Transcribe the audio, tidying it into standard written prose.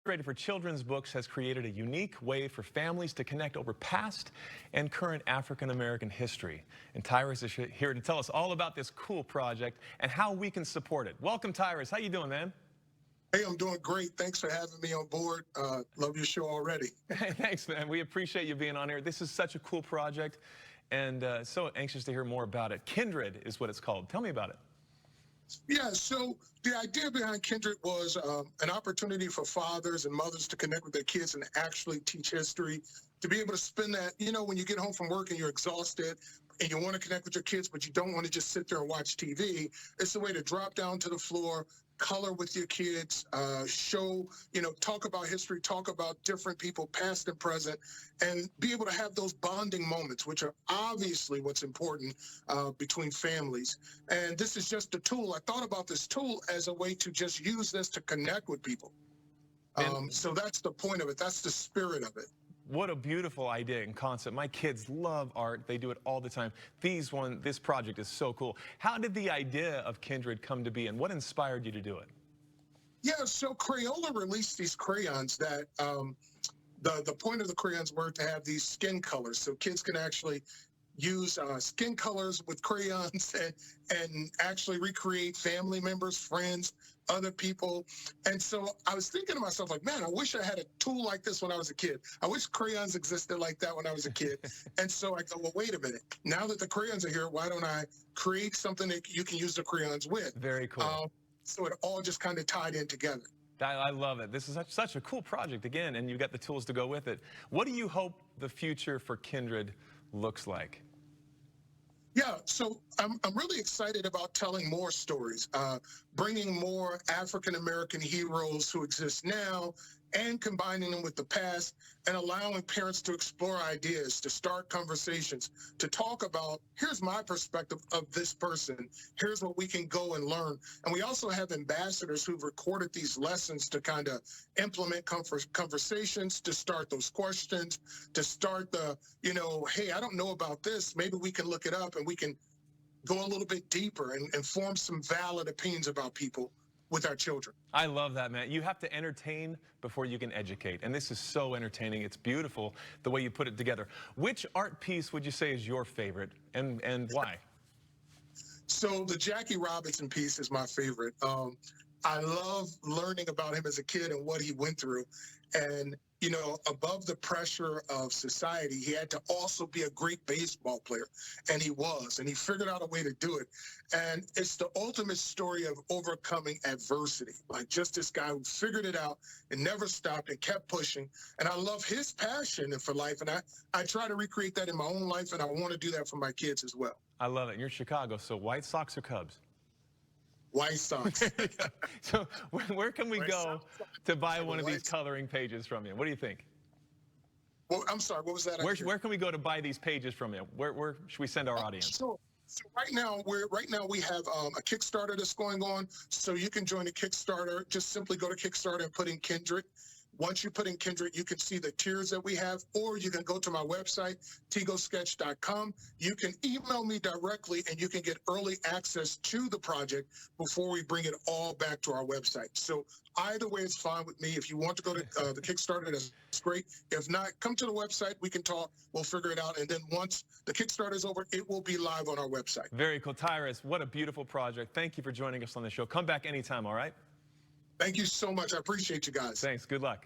Illustrator for Children's Books has created a unique way for families to connect over past and current African American history. And Tyrus is here to tell us all about this cool project and how we can support it. Welcome, Tyrus. How you doing, man? Hey, I'm doing great. Thanks for having me on board. Love your show already. Hey, thanks, man. We appreciate you being on here. This is such a cool project, and so anxious to hear more about it. Kindred is what it's called. Tell me about it. Yeah, so the idea behind Kindred was an opportunity for fathers and mothers to connect with their kids and actually teach history, to be able to spend that, when you get home from work and you're exhausted and you want to connect with your kids, but you don't want to just sit there and watch TV. It's a way to drop down to the floor, color with your kids, show, talk about history, talk about different people, past and present, and be able to have those bonding moments, which are obviously what's important between families. And this is just a tool. I thought about this tool as a way to just use this to connect with people. So that's the point of it. That's the spirit of it. What a beautiful idea and concept. My kids love art. They do it all the time. This project is so cool. How did the idea of Kindred come to be, and what inspired you to do it? Yeah, so Crayola released these crayons that the point of the crayons were to have these skin colors, so kids can actually use skin colors with crayons and actually recreate family members, friends, other people. And so I was thinking to myself, like, man, I wish I had a tool like this when I was a kid. I wish crayons existed like that when I was a kid. And so I go, well, wait a minute. Now that the crayons are here, why don't I create something that you can use the crayons with? Very cool. So it all just kind of tied in together. I love it. This is such a cool project, again, and you've got the tools to go with it. What do you hope the future for Kindred looks like? Yeah, so I'm really excited about telling more stories, bringing more African-American heroes who exist now and combining them with the past and allowing parents to explore ideas, to start conversations, to talk about, here's my perspective of this person, here's what we can go and learn. And we also have ambassadors who've recorded these lessons to kind of implement conversations, to start those questions, to start the, hey, I don't know about this, maybe we can look it up and we can go a little bit deeper and form some valid opinions about people with our children. I love that, man. You have to entertain before you can educate. And this is so entertaining. It's beautiful the way you put it together. Which art piece would you say is your favorite, and why? So the Jackie Robinson piece is my favorite. I love learning about him as a kid and what he went through. And, above the pressure of society, he had to also be a great baseball player. And he was. And he figured out a way to do it. And it's the ultimate story of overcoming adversity. Like just this guy who figured it out and never stopped and kept pushing. And I love his passion for life. And I try to recreate that in my own life. And I want to do that for my kids as well. I love it. You're in Chicago, so White Sox or Cubs? White Sox. So where can we go to buy one of these coloring pages from you? What do you think? Well, I'm sorry, what was that? Where can we go to buy these pages from you? Where should we send our audience? So right now we have a Kickstarter that's going on. So you can join the Kickstarter. Just simply go to Kickstarter and put in Kindred. Once you put in Kindred, you can see the tiers that we have, or you can go to my website, tigosketch.com. You can email me directly, and you can get early access to the project before we bring it all back to our website. So either way is fine with me. If you want to go to the Kickstarter, that's great. If not, come to the website. We can talk. We'll figure it out. And then once the Kickstarter is over, it will be live on our website. Very cool. Tyrus, what a beautiful project. Thank you for joining us on the show. Come back anytime, all right? Thank you so much. I appreciate you guys. Thanks. Good luck.